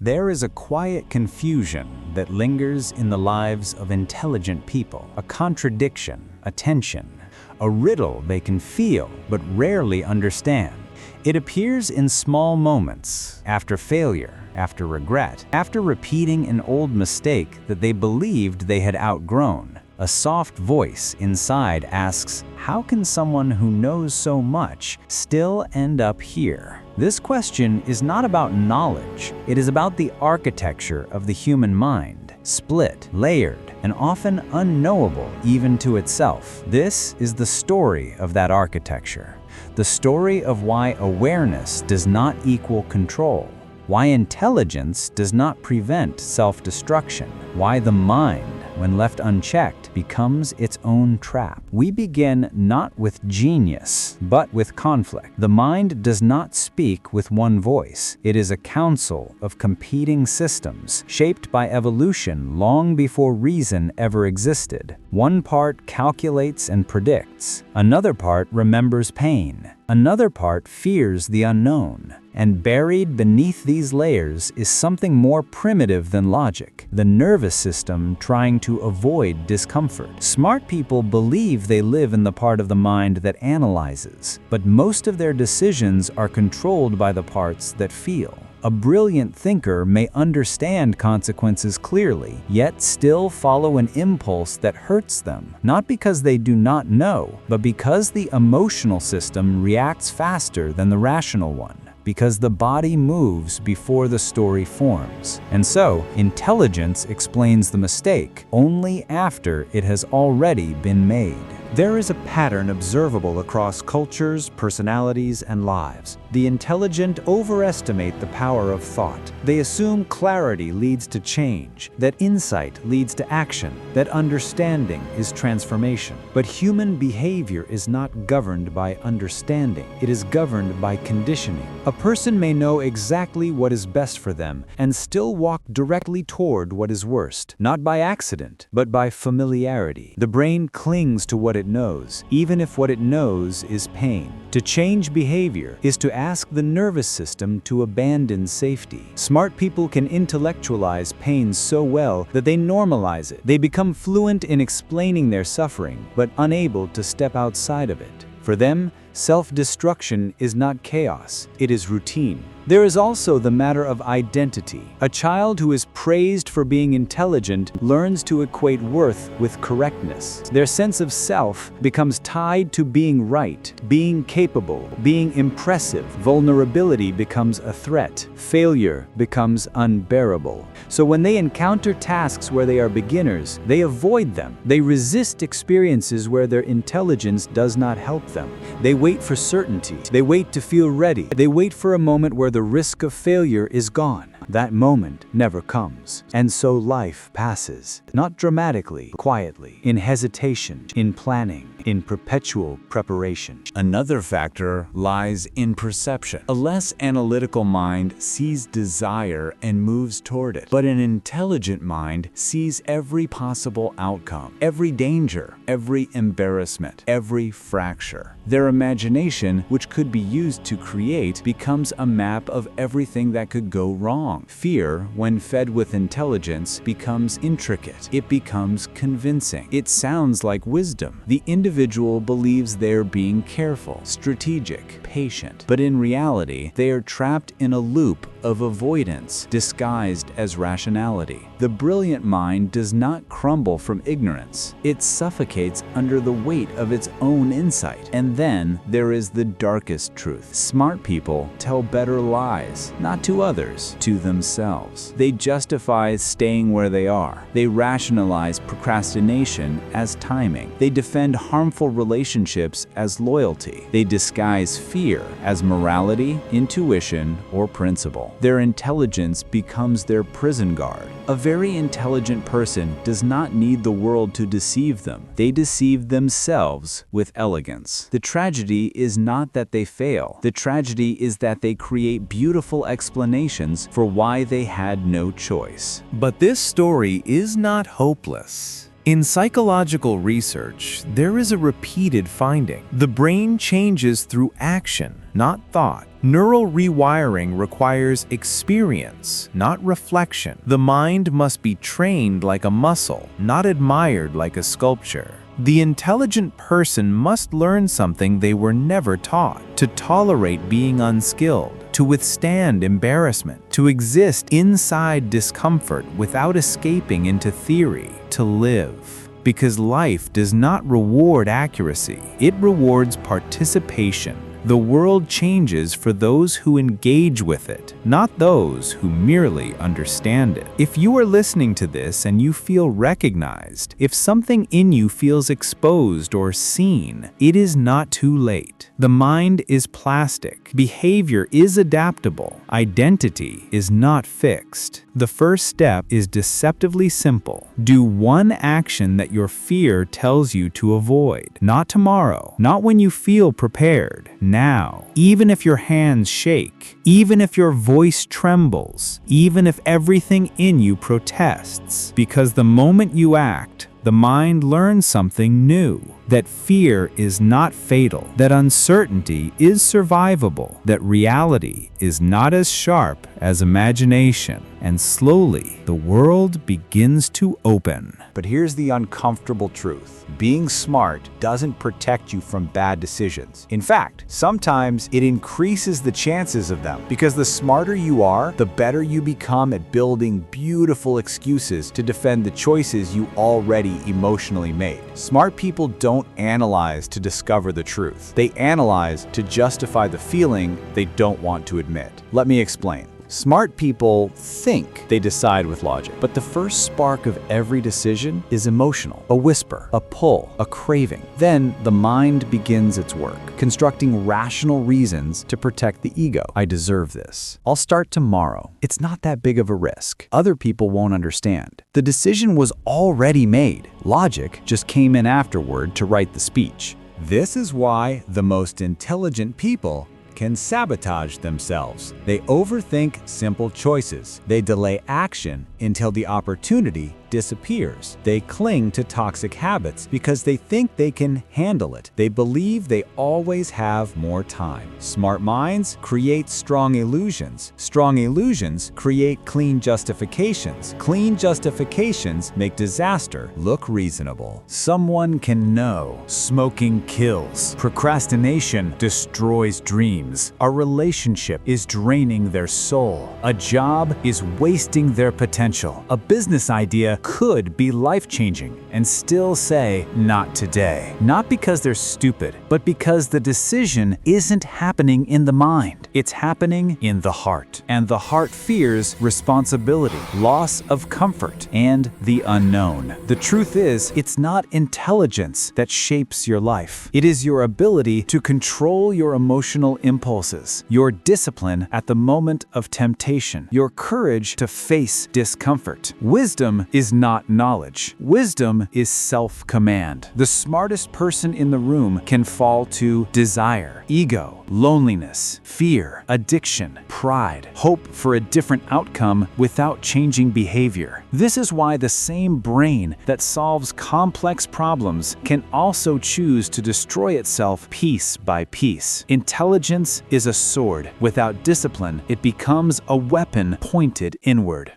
There is a quiet confusion that lingers in the lives of intelligent people, a contradiction, a tension, a riddle they can feel but rarely understand. It appears in small moments, after failure, after regret, after repeating an old mistake that they believed they had outgrown. A soft voice inside asks, how can someone who knows so much still end up here? This question is not about knowledge. It is about the architecture of the human mind, split, layered, and often unknowable even to itself. This is the story of that architecture. The story of why awareness does not equal control, why intelligence does not prevent self-destruction, why the mind, when left unchecked, becomes its own trap. We begin not with genius, but with conflict. The mind does not speak with one voice. It is a council of competing systems, shaped by evolution long before reason ever existed. One part calculates and predicts. Another part remembers pain. Another part fears the unknown. And buried beneath these layers is something more primitive than logic, the nervous system trying to avoid discomfort. Smart people believe they live in the part of the mind that analyzes, but most of their decisions are controlled by the parts that feel. A brilliant thinker may understand consequences clearly, yet still follow an impulse that hurts them, not because they do not know, but because the emotional system reacts faster than the rational one, because the body moves before the story forms. And so, intelligence explains the mistake only after it has already been made. There is a pattern observable across cultures, personalities, and lives. The intelligent overestimate the power of thought. They assume clarity leads to change, that insight leads to action, that understanding is transformation. But human behavior is not governed by understanding. It is governed by conditioning. A person may know exactly what is best for them and still walk directly toward what is worst, not by accident, but by familiarity. The brain clings to what it knows, even if what it knows is pain. To change behavior is to ask the nervous system to abandon safety. Smart people can intellectualize pain so well that they normalize it. They become fluent in explaining their suffering, but unable to step outside of it. For them, self-destruction is not chaos, it is routine. There is also the matter of identity. A child who is praised for being intelligent learns to equate worth with correctness. Their sense of self becomes tied to being right, being capable, being impressive. Vulnerability becomes a threat. Failure becomes unbearable. So when they encounter tasks where they are beginners, they avoid them. They resist experiences where their intelligence does not help them. They wait for certainty. They wait to feel ready. They wait for a moment where the risk of failure is gone. That moment never comes. And so life passes, not dramatically, quietly, in hesitation, in planning, in perpetual preparation. Another factor lies in perception. A less analytical mind sees desire and moves toward it, but an intelligent mind sees every possible outcome, every danger, every embarrassment, every fracture. Their imagination, which could be used to create, becomes a map of everything that could go wrong. Fear, when fed with intelligence, becomes intricate. It becomes convincing. It sounds like wisdom. The individual believes they're being careful, strategic, patient, but in reality, they are trapped in a loop of avoidance disguised as rationality. The brilliant mind does not crumble from ignorance. It suffocates under the weight of its own insight. And then there is the darkest truth. Smart people tell better lies, not to others, to themselves. They justify staying where they are. They rationalize procrastination as timing. They defend harmful relationships as loyalty. They disguise fear as morality, intuition, or principle. Their intelligence becomes their prison guard. A very intelligent person does not need the world to deceive them. They deceive themselves with elegance. The tragedy is not that they fail. The tragedy is that they create beautiful explanations for why they had no choice. But this story is not hopeless. In psychological research, there is a repeated finding. The brain changes through action, not thought. Neural rewiring requires experience, not reflection. The mind must be trained like a muscle, not admired like a sculpture. The intelligent person must learn something they were never taught: to tolerate being unskilled, to withstand embarrassment, to exist inside discomfort without escaping into theory, to live. Because life does not reward accuracy, it rewards participation. The world changes for those who engage with it, not those who merely understand it. If you are listening to this and you feel recognized, if something in you feels exposed or seen, it is not too late. The mind is plastic. Behavior is adaptable. Identity is not fixed. The first step is deceptively simple. Do one action that your fear tells you to avoid. Not tomorrow, not when you feel prepared. Now, even if your hands shake, even if your voice trembles, even if everything in you protests, because the moment you act, the mind learns something new: that fear is not fatal, that uncertainty is survivable, that reality is not as sharp as imagination, and slowly the world begins to open. But here's the uncomfortable truth. Being smart doesn't protect you from bad decisions. In fact, sometimes it increases the chances of them, because the smarter you are, the better you become at building beautiful excuses to defend the choices you already emotionally made. Smart people don't analyze to discover the truth. They analyze to justify the feeling they don't want to admit. Let me explain. Smart people think they decide with logic, but the first spark of every decision is emotional. A whisper, a pull, a craving. Then the mind begins its work, constructing rational reasons to protect the ego. I deserve this. I'll start tomorrow. It's not that big of a risk. Other people won't understand. The decision was already made. Logic just came in afterward to write the speech. This is why the most intelligent people can sabotage themselves. They overthink simple choices. They delay action until the opportunity disappears. They cling to toxic habits because they think they can handle it. They believe they always have more time. Smart minds create strong illusions. Strong illusions create clean justifications. Clean justifications make disaster look reasonable. Someone can know smoking kills. Procrastination destroys dreams. A relationship is draining their soul. A job is wasting their potential. A business idea could be life-changing and still say, not today. Not because they're stupid, but because the decision isn't happening in the mind. It's happening in the heart. And the heart fears responsibility, loss of comfort, and the unknown. The truth is, it's not intelligence that shapes your life. It is your ability to control your emotional impulses, your discipline at the moment of temptation, your courage to face discomfort. Wisdom is not knowledge. Wisdom is self-command. The smartest person in the room can fall to desire, ego, loneliness, fear, addiction, pride, hope for a different outcome without changing behavior. This is why the same brain that solves complex problems can also choose to destroy itself piece by piece. Intelligence is a sword. Without discipline, it becomes a weapon pointed inward.